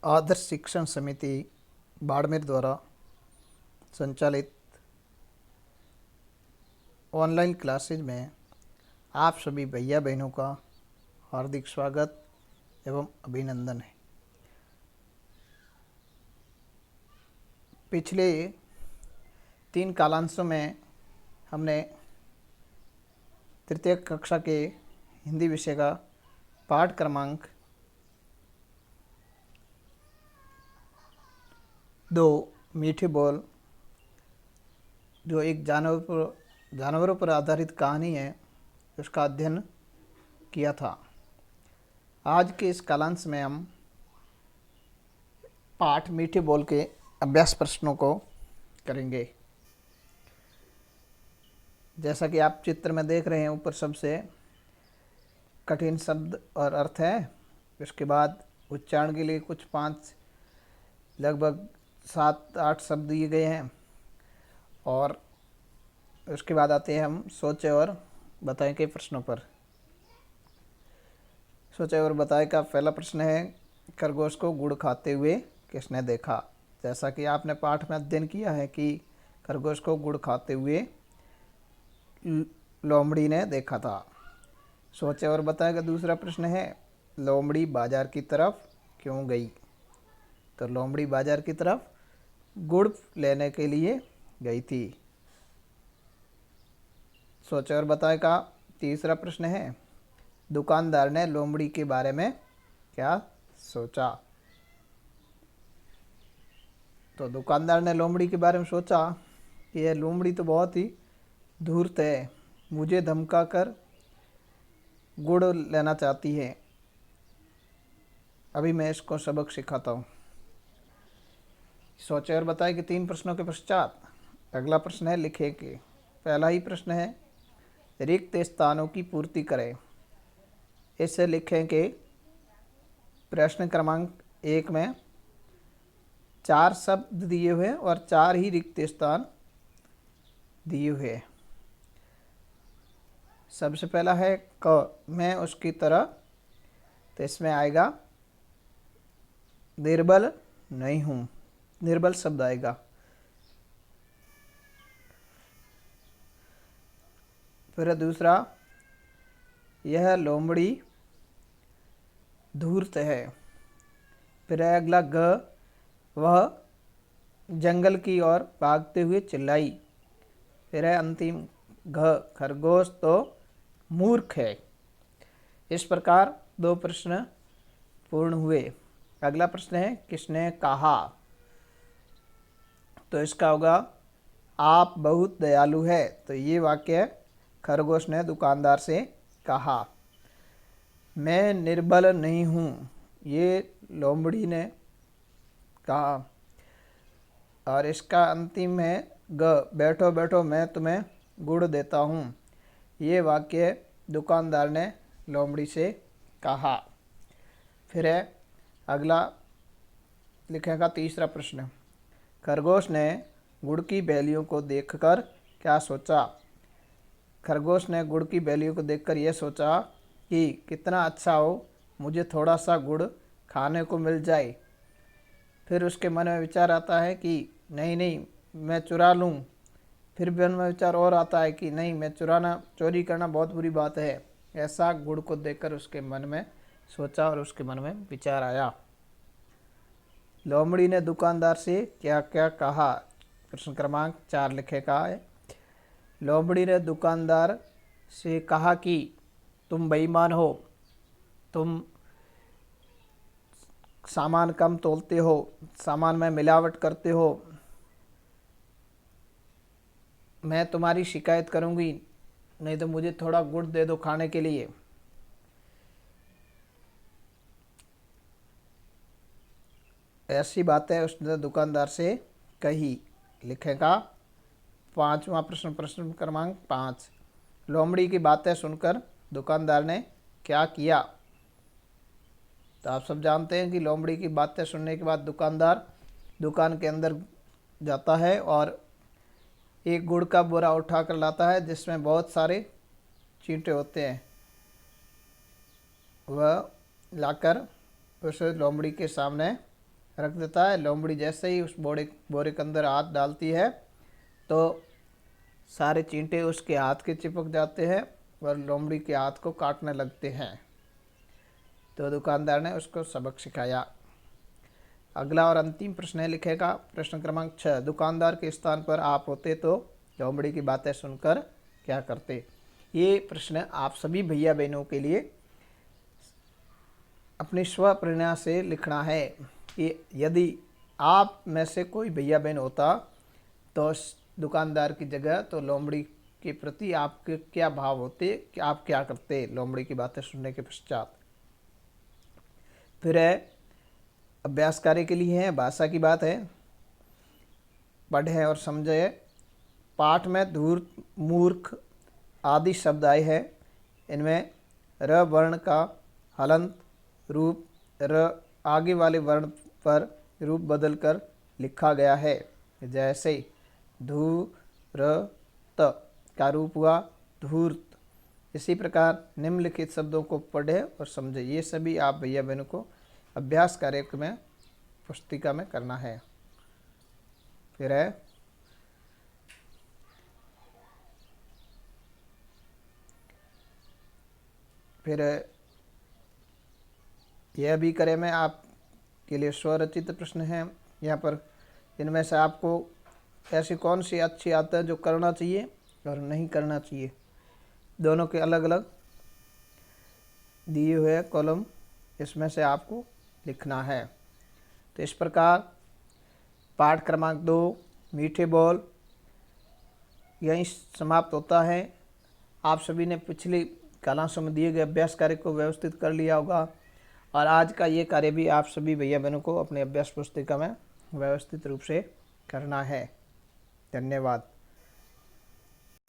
आदर्श शिक्षण समिति बाड़मेर द्वारा संचालित ऑनलाइन क्लासेज में आप सभी भैया बहनों का हार्दिक स्वागत एवं अभिनंदन है। पिछले 3 कालांशों में हमने तृतीय कक्षा के हिंदी विषय का पाठ क्रमांक 2 मीठे बोल, जो एक जानवरों पर आधारित कहानी है, उसका अध्ययन किया था। आज के इस कालांश में हम पाठ मीठे बोल के अभ्यास प्रश्नों को करेंगे। जैसा कि आप चित्र में देख रहे हैं, ऊपर सबसे कठिन शब्द और अर्थ है। उसके बाद उच्चारण के लिए कुछ 5 लगभग 7-8 शब्द दिए गए हैं, और उसके बाद आते हैं हम सोचे और बताएं के प्रश्नों पर। सोचे और बताएं का पहला प्रश्न है, खरगोश को गुड़ खाते हुए किसने देखा। जैसा कि आपने पाठ में अध्ययन किया है कि खरगोश को गुड़ खाते हुए लोमड़ी ने देखा था। सोचे और बताएं का दूसरा प्रश्न है, लोमड़ी बाजार की तरफ क्यों गई। तो लोमड़ी बाजार की तरफ गुड़ लेने के लिए गई थी। सोचे और बताएं का तीसरा प्रश्न है, दुकानदार ने लोमड़ी के बारे में क्या सोचा। तो दुकानदार ने लोमड़ी के बारे में सोचा कि यह लोमड़ी तो बहुत ही धूर्त है, मुझे धमका कर गुड़ लेना चाहती है। अभी मैं इसको सबक सिखाता हूँ। सोचे और बताएं कि 3 प्रश्नों के पश्चात अगला प्रश्न है, लिखे के। पहला ही प्रश्न है, रिक्त स्थानों की पूर्ति करें। इसे लिखें कि प्रश्न क्रमांक 1 में 4 शब्द दिए हुए और 4 ही रिक्त स्थान दिए हुए। सबसे पहला है क, मैं उसकी तरह। तो इसमें आएगा निर्बल नहीं हूँ, निर्बल शब्द आएगा। फिर दूसरा, यह लोमड़ी धूर्त है। फिर अगला ग, वह जंगल की ओर भागते हुए चिल्लाई। फिर है अंतिम घ, खरगोश तो मूर्ख है। इस प्रकार 2 प्रश्न पूर्ण हुए। अगला प्रश्न है, किसने कहा। तो इसका होगा, आप बहुत दयालु है। तो ये वाक्य खरगोश ने दुकानदार से कहा। मैं निर्बल नहीं हूँ, ये लोमड़ी ने कहा। और इसका अंतिम है ग, बैठो बैठो मैं तुम्हें गुड़ देता हूँ। ये वाक्य दुकानदार ने लोमड़ी से कहा। फिर है अगला लिखेगा तीसरा प्रश्न, खरगोश ने गुड़ की बैलियों को देखकर क्या सोचा। खरगोश ने गुड़ की बैलियों को देखकर यह सोचा कि कितना अच्छा हो, मुझे थोड़ा सा गुड़ खाने को मिल जाए। फिर उसके मन में विचार आता है कि नहीं नहीं, मैं चुरा लूँ। फिर मन में विचार और आता है कि नहीं, मैं चोरी करना बहुत बुरी बात है। ऐसा गुड़ को देखकर उसके मन में सोचा और उसके मन में विचार आया। लोमड़ी ने दुकानदार से क्या क्या कहा। प्रश्न क्रमांक 4 लिखेगा है, लोमड़ी ने दुकानदार से कहा कि तुम बेईमान हो, तुम सामान कम तोलते हो, सामान में मिलावट करते हो, मैं तुम्हारी शिकायत करूंगी, नहीं तो मुझे थोड़ा गुड़ दे दो खाने के लिए। ऐसी बातें उसने दुकानदार से कही। लिखेगा 5वां प्रश्न, प्रश्न क्रमांक 5, लोमड़ी की बातें सुनकर दुकानदार ने क्या किया। तो आप सब जानते हैं कि लोमड़ी की बातें सुनने के बाद दुकानदार दुकान के अंदर जाता है और एक गुड़ का बोरा उठा कर लाता है, जिसमें बहुत सारे चींटे होते हैं। वह लाकर उसे लोमड़ी के सामने रख देता है। लोमड़ी जैसे ही उस बोरे बोरे के अंदर हाथ डालती है तो सारे चींटे उसके हाथ के चिपक जाते हैं और लोमड़ी के हाथ को काटने लगते हैं। तो दुकानदार ने उसको सबक सिखाया। अगला और अंतिम प्रश्न है, लिखेगा प्रश्न क्रमांक 6, दुकानदार के स्थान पर आप होते तो लोमड़ी की बातें सुनकर क्या करते। ये प्रश्न आप सभी भैया बहनों के लिए अपनी स्व प्रेरणा से लिखना है कि यदि आप में से कोई भैया बहन होता तो दुकानदार की जगह तो लोमड़ी के प्रति आपके क्या भाव होते, कि आप क्या करते लोमड़ी की बातें सुनने के पश्चात। फिर है अभ्यास कार्य के लिए है, भाषा की बात है, पढ़ें और समझे। पाठ में धूर्त, मूर्ख आदि शब्द आए हैं। इनमें र वर्ण का हलंत रूप र आगे वाले वर्ण पर रूप बदलकर लिखा गया है। जैसे धूर्त का रूप हुआ धूर्त। इसी प्रकार निम्नलिखित शब्दों को पढ़ें और समझें। ये सभी आप भैया बहनों को अभ्यास कार्य में पुस्तिका में करना है। फिर है यह भी करें में आपके लिए स्वरचित प्रश्न हैं यहाँ पर। इनमें से आपको ऐसी कौन सी अच्छी आदत है जो करना चाहिए और नहीं करना चाहिए, दोनों के अलग अलग दिए हुए कॉलम, इसमें से आपको लिखना है। तो इस प्रकार पाठ क्रमांक 2 मीठे बोल यहीं समाप्त होता है। आप सभी ने पिछली क्लासों में दिए गए अभ्यास कार्य को व्यवस्थित कर लिया होगा और आज का ये कार्य भी आप सभी भैया बहनों को अपने अभ्यास पुस्तिका में व्यवस्थित रूप से करना है। धन्यवाद।